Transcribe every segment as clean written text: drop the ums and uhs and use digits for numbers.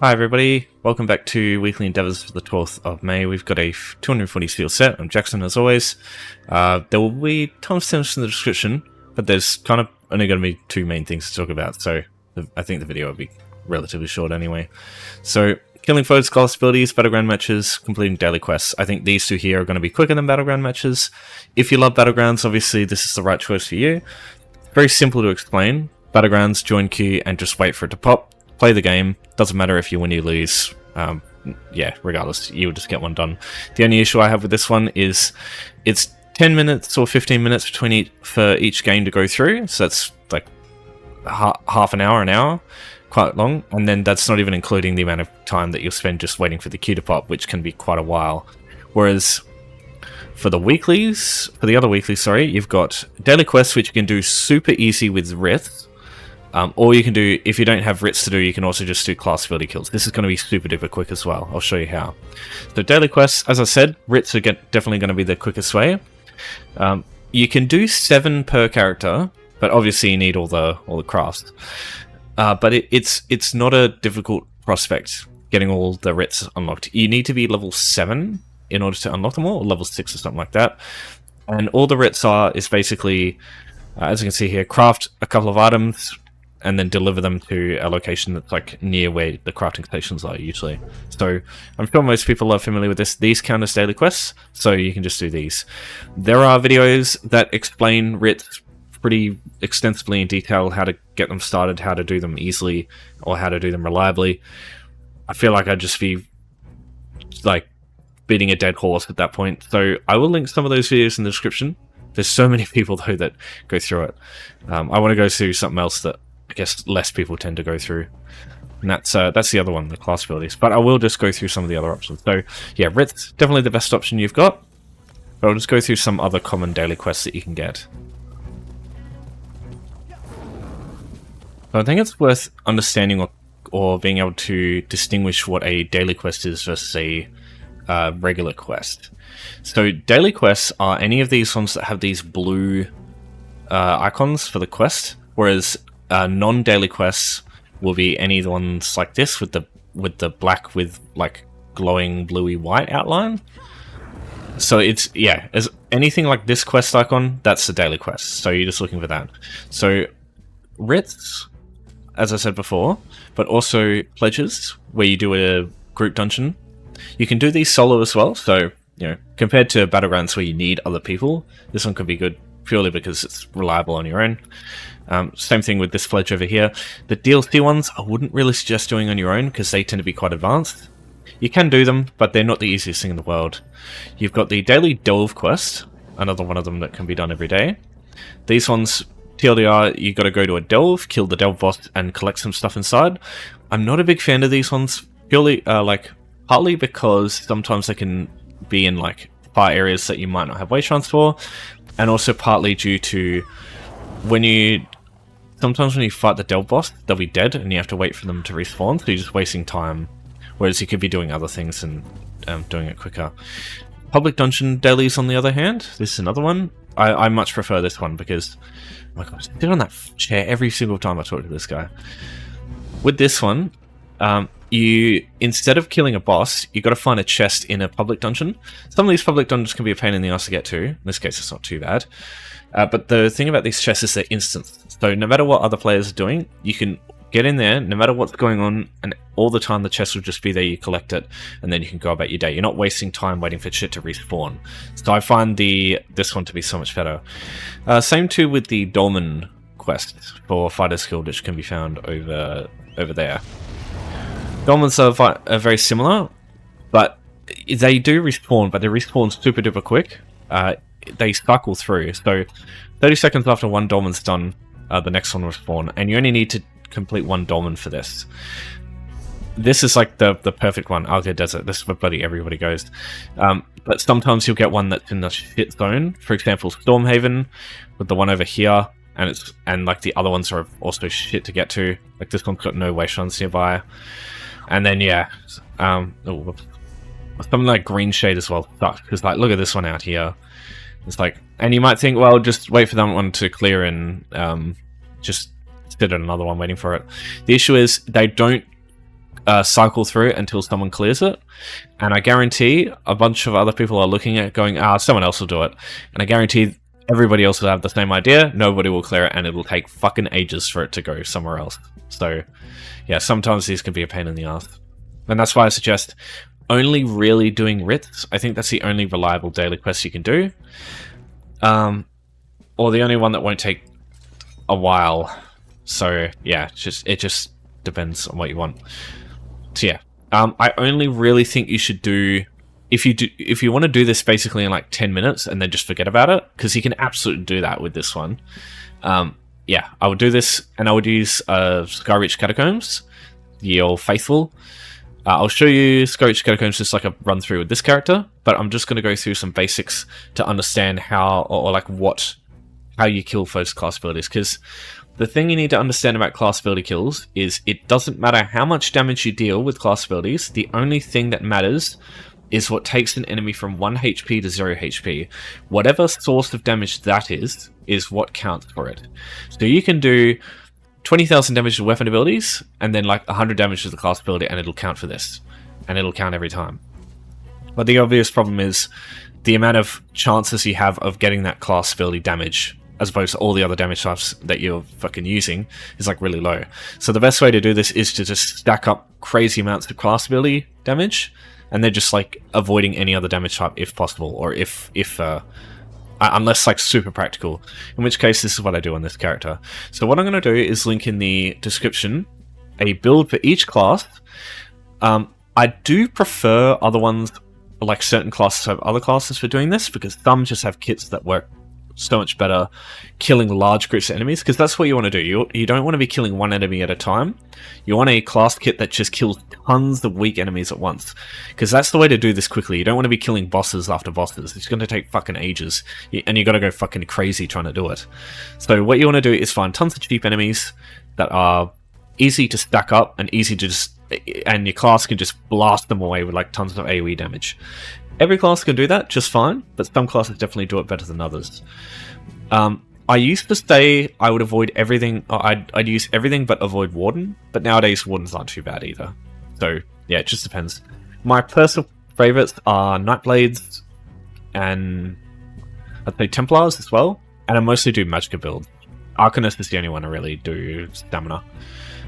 Hi everybody, welcome back to Weekly Endeavours for the 12th of May. We've got a 240 steel set. I'm Jackson as always. There will be timestamps in the description, but there's kind of only going to be two main things to talk about, so I think the video will be relatively short anyway. So, killing foes, class abilities, Battleground matches, completing daily quests. I think these two here are going to be quicker than Battleground matches. If you love Battlegrounds, obviously this is the right choice for you. Very simple to explain. Battlegrounds, join queue, and just wait for it to pop. Play the game. Doesn't matter if you win or you lose. Yeah, regardless, you'll just get one done. The only issue I have with this one is it's 10 minutes or 15 minutes for each game to go through. So that's like half an hour, quite long. And then that's not even including the amount of time that you'll spend just waiting for the queue to pop, which can be quite a while. Whereas for the other weeklies, you've got daily quests, which you can do super easy with Wraiths. Or you can do, if you don't have writs to do, you can also just do class ability kills. This is going to be super duper quick as well. I'll show you how. So daily quests, as I said, writs are definitely going to be the quickest way. You can do 7 per character, but obviously you need all the crafts. But it's not a difficult prospect getting all the writs unlocked. You need to be level 7 in order to unlock them all, or level 6 or something like that. And all the writs is basically, as you can see here, craft a couple of items and then deliver them to a location that's like near where the crafting stations are usually. So I'm sure most people are familiar with this. These count as daily quests, so you can just do these. There are videos that explain writs pretty extensively in detail, how to get them started, how to do them easily, or how to do them reliably. I feel like I'd just be like beating a dead horse at that point. So I will link some of those videos in the description. There's so many people though that go through it. I want to go through something else that I guess less people tend to go through, and that's the other one, the class abilities. But I will just go through some of the other options. So yeah, Wraith's definitely the best option you've got, but I'll just go through some other common daily quests that you can get. So I think it's worth understanding or being able to distinguish what a daily quest is versus a regular quest. So daily quests are any of these ones that have these blue icons for the quest, whereas non-daily quests will be any ones like this with the black with like glowing bluey white outline. So it's, yeah, as anything like this quest icon, that's the daily quest. So you're just looking for that. So writs, as I said before, but also pledges where you do a group dungeon. You can do these solo as well. So, you know, compared to Battlegrounds where you need other people, this one could be good purely because it's reliable on your own. Same thing with this pledge over here. The DLC ones I wouldn't really suggest doing on your own because they tend to be quite advanced. You can do them, but they're not the easiest thing in the world. You've got the daily delve quest, another one of them that can be done every day. These ones, TLDR, you got to go to a delve, kill the delve boss, and collect some stuff inside. I'm not a big fan of these ones, purely partly because sometimes they can be in like far areas that you might not have wayshines for, and also partly due to sometimes when you fight the delve boss, they'll be dead and you have to wait for them to respawn, so you're just wasting time, whereas you could be doing other things and doing it quicker. Public dungeon dailies, on the other hand, this is another one. I much prefer this one because, oh my gosh, I sit on that chair every single time I talk to this guy. With this one, you, instead of killing a boss, you got to find a chest in a public dungeon. Some of these public dungeons can be a pain in the ass to get to. In this case, it's not too bad. But the thing about these chests is they're instant. So no matter what other players are doing, you can get in there, no matter what's going on, and all the time the chest will just be there, you collect it, and then you can go about your day. You're not wasting time waiting for shit to respawn. So I find this one to be so much better. Same too with the Dolmen quest for Fighter's Guild, which can be found over there. Dolmens are very similar, but they do respawn, but they respawn super duper quick. They cycle through, so 30 seconds after one dolmen's done, the next one will spawn, and you only need to complete one dolmen for this. This is like the perfect one, Alga Desert. This is where bloody everybody goes. But sometimes you'll get one that's in the shit zone. For example, Stormhaven, with the one over here, and like the other ones are also shit to get to. Like this one's got no wayshines nearby. And then yeah, something like Green Shade as well sucks, because like look at this one out here. It's like, and you might think, well, just wait for that one to clear and just sit at another one waiting for it. The issue is they don't cycle through until someone clears it. And I guarantee a bunch of other people are looking at it going, someone else will do it. And I guarantee everybody else will have the same idea, nobody will clear it, and it will take fucking ages for it to go somewhere else. So, yeah, sometimes these can be a pain in the ass. And that's why I suggest only really doing writs. I think that's the only reliable daily quest you can do. Or the only one that won't take a while. So, yeah, it just depends on what you want. So, yeah, I only really think you should do... If you want to do this basically in like 10 minutes and then just forget about it, because you can absolutely do that with this one. Yeah, I would do this, and I would use Skyreach Catacombs, the old faithful. I'll show you Skyreach Catacombs just like a run through with this character, but I'm just going to go through some basics to understand how, or like how you kill first class abilities, because the thing you need to understand about class ability kills is it doesn't matter how much damage you deal with class abilities, the only thing that matters is what takes an enemy from 1 HP to 0 HP. Whatever source of damage that is what counts for it. So you can do 20,000 damage to weapon abilities, and then like 100 damage to the class ability, and it'll count for this. And it'll count every time. But the obvious problem is the amount of chances you have of getting that class ability damage, as opposed to all the other damage types that you're fucking using, is like really low. So the best way to do this is to just stack up crazy amounts of class ability damage, and they're just like avoiding any other damage type if possible, or if unless like super practical, in which case this is what I do on this character. So what I'm going to do is link in the description a build for each class. I do prefer other ones, like certain classes have other classes for doing this, because some just have kits that work so much better killing large groups of enemies, because that's what you want to do. You don't want to be killing one enemy at a time. You want a class kit that just kills tons of weak enemies at once, because that's the way to do this quickly. You don't want to be killing bosses after bosses. It's going to take fucking ages, and you got to go fucking crazy trying to do it. So what you want to do is find tons of cheap enemies that are easy to stack up and easy to just, and your class can just blast them away with like tons of AoE damage. Every class can do that just fine, but some classes definitely do it better than others. I used to say I would avoid everything, I'd use everything but avoid Warden, but nowadays Wardens aren't too bad either. So yeah, it just depends. My personal favourites are Nightblades, and I'd say Templars as well, and I mostly do Magicka builds. Arcanist is the only one I really do stamina.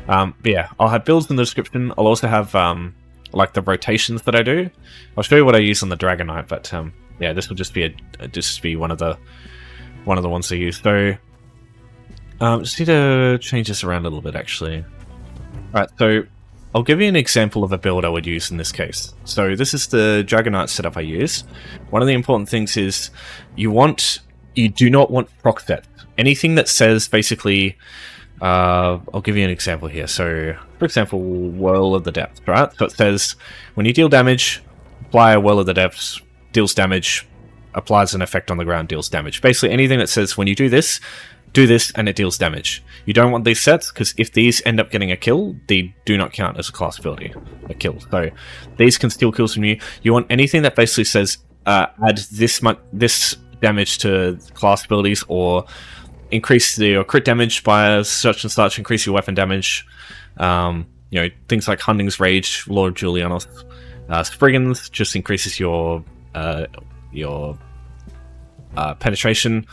But yeah, I'll have builds in the description. I'll also have like the rotations that I do. I'll show you what I use on the Dragon Knight, but yeah, this will just be one of the ones I use. So just need to change this around a little bit actually. Alright, so I'll give you an example of a build I would use in this case. So this is the Dragon Knight setup I use. One of the important things is you do not want proc sets. Anything that says basically I'll give you an example here. So, for example, Whirl of the Depths, right? So it says, when you deal damage, apply a Whirl of the Depths, deals damage, applies an effect on the ground, deals damage. Basically, anything that says, when you do this, and it deals damage. You don't want these sets, because if these end up getting a kill, they do not count as a class ability, a kill. So, these can steal kills from you. You want anything that basically says, add this damage to class abilities, or increase your crit damage by such and such, increase your weapon damage. You know, things like Hunding's Rage, Lord Julianus. Spriggan's just increases your penetration,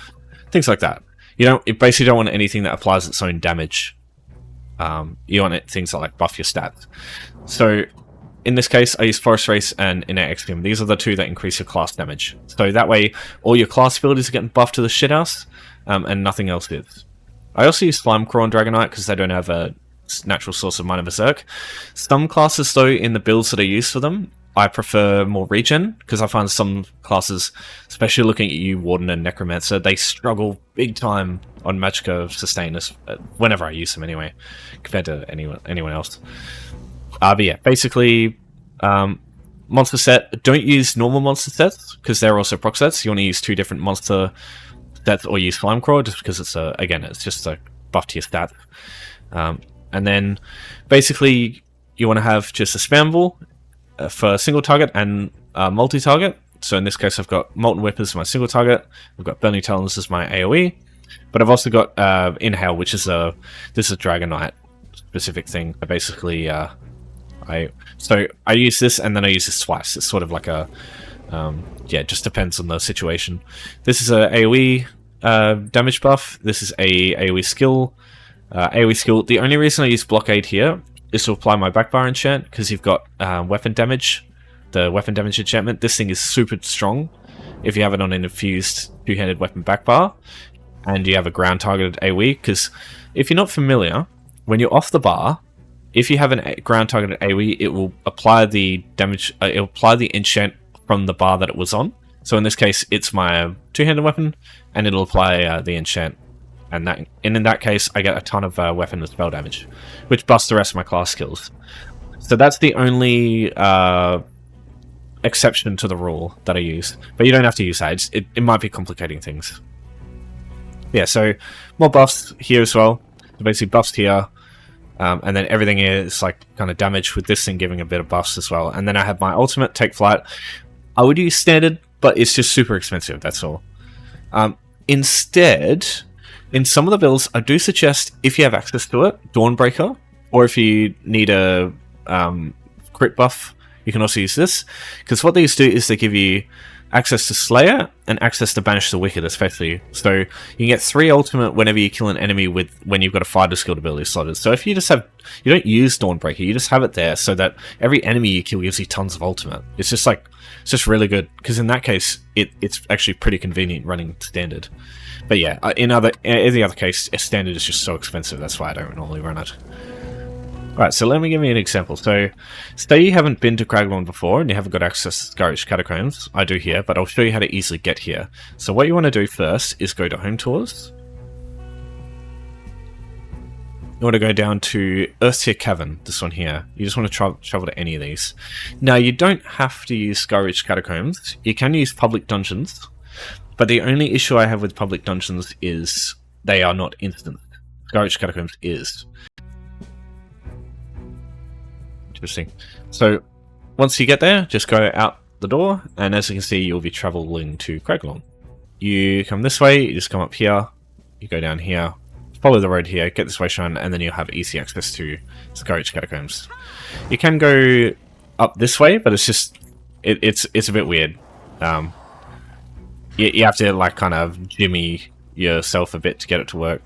things like that. You basically don't want anything that applies its own damage. You want things that like buff your stats. So in this case, I use Forest Race and Innate Extreme. These are the two that increase your class damage. So that way, all your class abilities are getting buffed to the shithouse, and nothing else is. I also use Slimecraw on Dragon Knight because they don't have a natural source of Minor Berserk. Some classes, though, in the builds that I use for them, I prefer more regen, because I find some classes, especially looking at you, Warden and Necromancer, they struggle big time on Magicka sustain whenever I use them anyway, compared to anyone else. But yeah, basically, monster set, don't use normal monster sets, because they're also proc sets. You want to use two different monster sets, or use Slimecraw, just because it's it's just a buff to your stats. And then, basically, you want to have just a spam ball for single target and multi-target. So in this case, I've got Molten Whip as my single target. I've got Burning Talons as my AoE. But I've also got Inhale, which is this is a Dragon Knight specific thing. I basically, So I use this and then I use this twice. It's sort of like a yeah, it just depends on the situation. This is a AoE damage buff. This is a AoE skill. AoE skill. The only reason I use blockade here is to apply my backbar enchant, because you've got weapon damage. The weapon damage enchantment. This thing is super strong if you have it on an infused two-handed weapon backbar and you have a ground targeted AoE, because if you're not familiar, when you're off the bar, if you have a ground targeted AoE, it will apply the damage, it will apply the enchant from the bar that it was on. So in this case, it's my two-handed weapon, and it'll apply the enchant. And in that case, I get a ton of weapon and spell damage, which busts the rest of my class skills. So that's the only exception to the rule that I use. But you don't have to use that. It might be complicating things. Yeah, so more buffs here as well. So basically buffs here. And then everything here is like kind of damage, with this thing giving a bit of buffs as well. And then I have my ultimate, Take Flight. I would use standard, but it's just super expensive, that's all. Instead, in some of the builds, I do suggest, if you have access to it, Dawnbreaker, or if you need a crit buff, you can also use this. Because what these do is they give you access to Slayer and access to Banish the Wicked, especially. So you can get 3 ultimate whenever you kill an enemy when you've got a fighter skilled ability slotted. So if you just have, you don't use Dawnbreaker, you just have it there so that every enemy you kill gives you tons of ultimate. It's just like, it's just really good, because in that case, it's actually pretty convenient running standard. But yeah, in the other case, standard is just so expensive, that's why I don't normally run it. Alright, so let me give you an example. So, say you haven't been to Craglorn before and you haven't got access to Skyreach Catacombs. I do here, but I'll show you how to easily get here. So what you want to do first is go to Home Tours. You want to go down to Earthtier Cavern, this one here. You just want to travel to any of these. Now, you don't have to use Skyreach Catacombs. You can use public dungeons, but the only issue I have with public dungeons is they are not instant. Skyreach Catacombs is. Interesting. So, once you get there, just go out the door, and as you can see, you'll be traveling to Craglorn. You come this way, you just come up here, you go down here, follow the road here, get this way shine, and then you'll have easy access to Skyreach Catacombs. You can go up this way, but it's just, it's a bit weird. You have to like kind of jimmy yourself a bit to get it to work.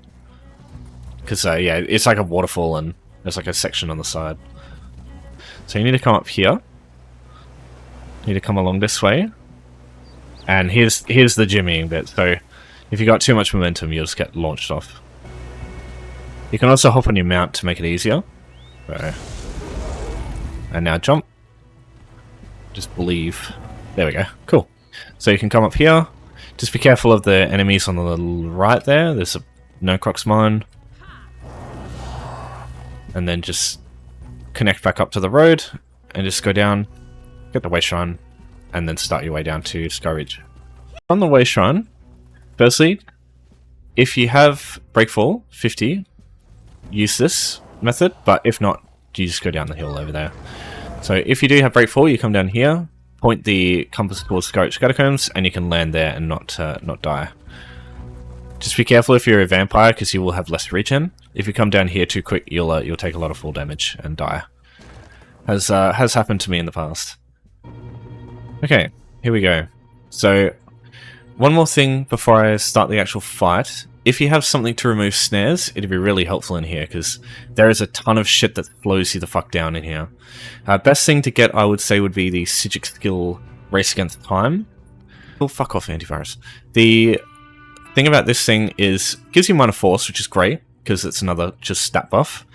Because yeah, it's like a waterfall and there's like a section on the side. So you need to come up here. You need to come along this way. And here's the jimmying bit. So if you got too much momentum, you'll just get launched off. You can also hop on your mount to make it easier. So, and now jump. Just believe. There we go. Cool. So you can come up here. Just be careful of the enemies on the right there. There's a no-crocs mine. And then just connect back up to the road and just go down, get the way shrine, and then start your way down to Skyreach. On the way shrine, firstly, if you have Breakfall 50, use this method, but if not, you just go down the hill over there. So if you do have Breakfall, you come down here, point the compass towards Skyreach Catacombs, and you can land there and not die. Just be careful if you're a vampire, because you will have less regen. If you come down here too quick, you'll take a lot of full damage and die. Has happened to me in the past. Okay, here we go. So, one more thing before I start the actual fight. If you have something to remove snares, it'd be really helpful in here, because there is a ton of shit that slows you the fuck down in here. Best thing to get, I would say, would be the Sigic skill Race Against Time. Oh, fuck off, antivirus. The thing about this thing is, it gives you minor force, which is great, because it's another just stat buff.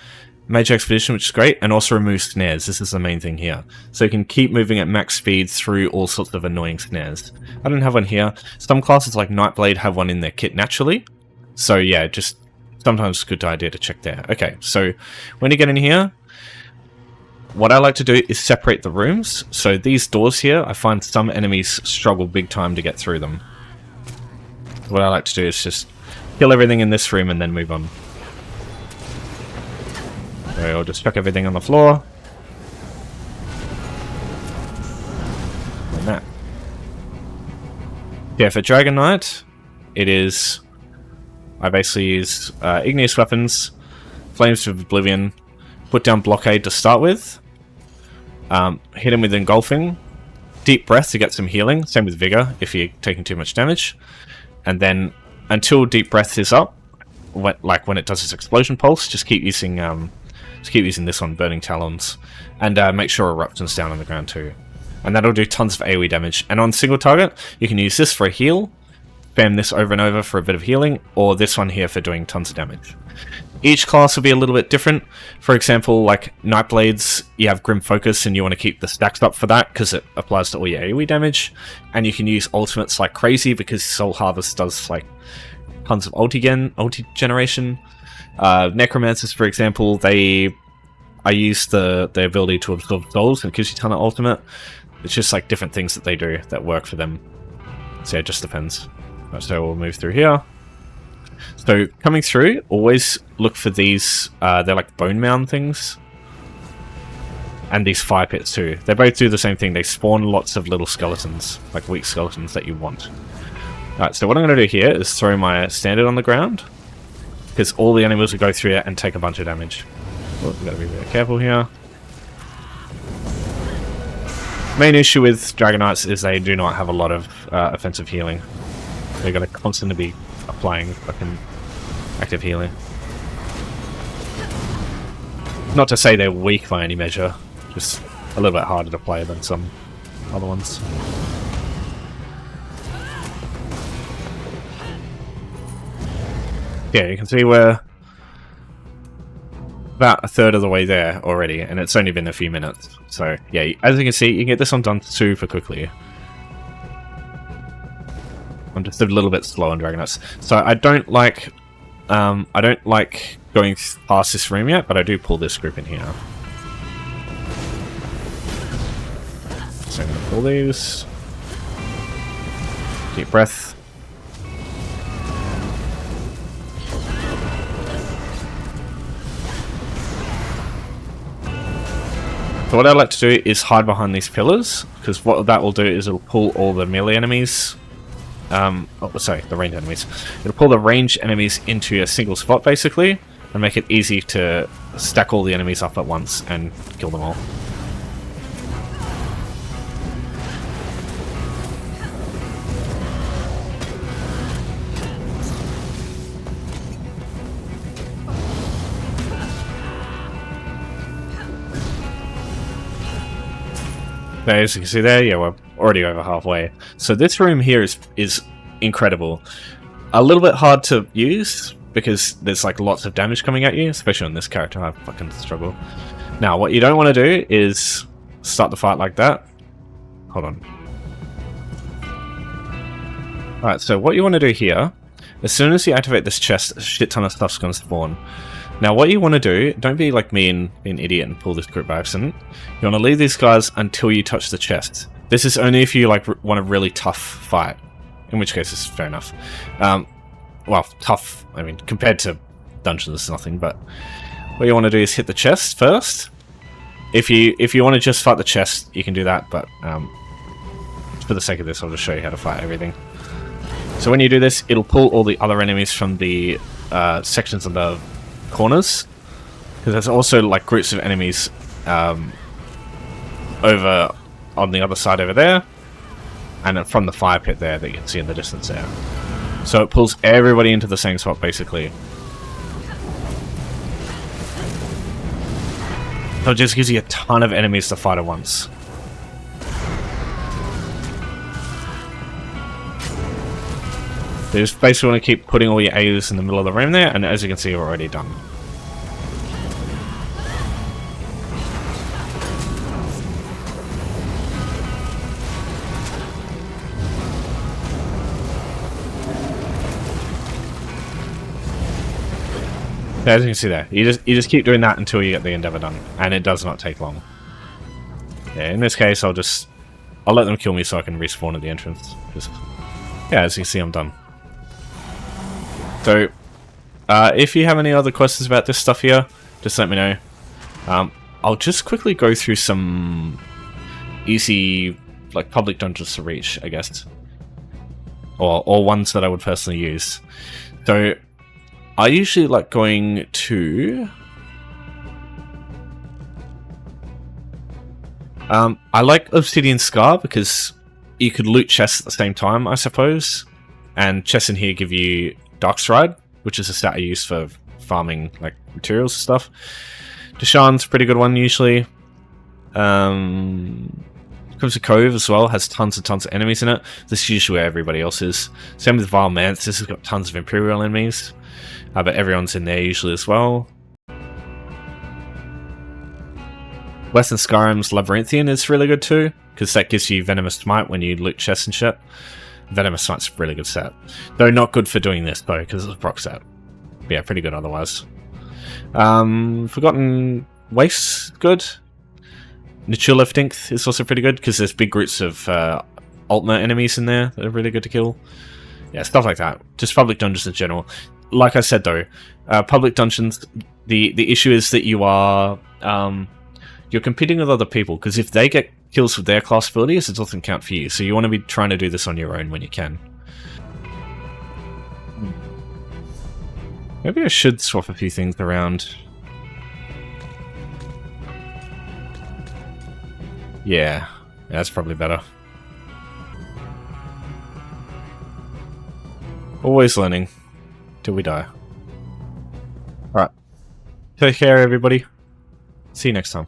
Mage Expedition, which is great, and also removes snares. This is the main thing here. So you can keep moving at max speed through all sorts of annoying snares. I don't have one here. Some classes like Nightblade have one in their kit naturally. So yeah, just sometimes it's a good idea to check there. Okay, so when you get in here, what I like to do is separate the rooms. So these doors here, I find some enemies struggle big time to get through them. What I like to do is just kill everything in this room and then move on. So I'll just chuck everything on the floor. Like that. Yeah, for Dragon Knight, it is... I basically use Igneous Weapons, Flames of Oblivion, put down Blockade to start with, hit him with engulfing, deep breath to get some healing, same with vigor if you're taking too much damage, and then until deep breath is up, when it does its explosion pulse, just keep using this one, burning talons, and make sure eruption's down on the ground too, and that'll do tons of AoE damage. And on single target, you can use this for a heal, spam this over and over for a bit of healing, or this one here for doing tons of damage. Each class will be a little bit different. For example, like Nightblades, you have Grim Focus and you want to keep the stacks up for that because it applies to all your AoE damage. And you can use ultimates like crazy because Soul Harvest does like tons of ulti generation. Necromancers, for example, I use the ability to absorb souls and it gives you a ton of ultimate. It's just like different things that they do that work for them. So yeah, it just depends. Right, so we'll move through here. So coming through, always look for these, they're like bone mound things. And these fire pits too. They both do the same thing, they spawn lots of little skeletons, like weak skeletons that you want. Alright, so what I'm going to do here is throw my standard on the ground, because all the enemies will go through it and take a bunch of damage. Oh, we've got to be very careful here. Main issue with Dragon Knights is they do not have a lot of offensive healing. They're going to constantly be applying fucking active healing. Not to say they're weak by any measure, just a little bit harder to play than some other ones. Yeah, you can see we're about a third of the way there already, and it's only been a few minutes. So yeah, as you can see, you can get this one done super quickly. I'm just a little bit slow on Dragon Knights. So I don't like going past this room yet, but I do pull this group in here. So I'm going to pull these. Deep breath. So what I like to do is hide behind these pillars, because what that will do is it'll pull all the melee enemies. The range enemies. It'll pull the range enemies into a single spot, basically, and make it easy to stack all the enemies up at once and kill them all. As you can see there, yeah, we're already over halfway. So this room here is incredible. A little bit hard to use because there's like lots of damage coming at you, especially on this character. I fucking struggle. Now, what you don't want to do is start the fight like that. Hold on. Alright, so what you want to do here, as soon as you activate this chest, a shit ton of stuff's going to spawn. Now, what you want to do, don't be like me and be an idiot and pull this group by accident. You want to leave these guys until you touch the chest. This is only if you like want a really tough fight, in which case it's fair enough. Well, tough, I mean, compared to dungeons, it's nothing, but what you want to do is hit the chest first. If you want to just fight the chest, you can do that, but for the sake of this, I'll just show you how to fight everything. So when you do this, it'll pull all the other enemies from the sections of the corners, because there's also like groups of enemies over on the other side over there, and from the fire pit there that you can see in the distance there. So it pulls everybody into the same spot basically. So it just gives you a ton of enemies to fight at once. So you just basically want to keep putting all your AUs in the middle of the room there, and as you can see, we're already done. So as you can see there, you just keep doing that until you get the endeavor done, and it does not take long. Yeah, in this case, I'll let them kill me so I can respawn at the entrance. Yeah, as you can see, I'm done. So, if you have any other questions about this stuff here, just let me know. I'll just quickly go through some easy, like, public dungeons to reach, I guess. Or ones that I would personally use. So, I usually like going to... I like Obsidian Scar because you could loot chests at the same time, I suppose. And chests in here give you Dark Stride, which is a stat I use for farming like materials and stuff. Deshawn's a pretty good one usually. Crimson Cove as well has tons and tons of enemies in it. This is usually where everybody else is. Same with Vile Manse. This has got tons of Imperial enemies, but everyone's in there usually as well. Western Skyrim's Labyrinthian is really good too, because that gives you Venomous Smite when you loot chests and shit. Venomous Smite's a really good set. Though not good for doing this though, because it's a proc set. But yeah, pretty good otherwise. Forgotten Waste's good. Nature 12th is also pretty good, because there's big groups of Altmer enemies in there that are really good to kill. Yeah, stuff like that. Just public dungeons in general. Like I said though, public dungeons, the issue is that you are... you're competing with other people, because if they get kills with their class abilities, it doesn't count for you. So you want to be trying to do this on your own when you can. Maybe I should swap a few things around. Yeah, that's probably better. Always learning till we die. Alright. Take care, everybody. See you next time.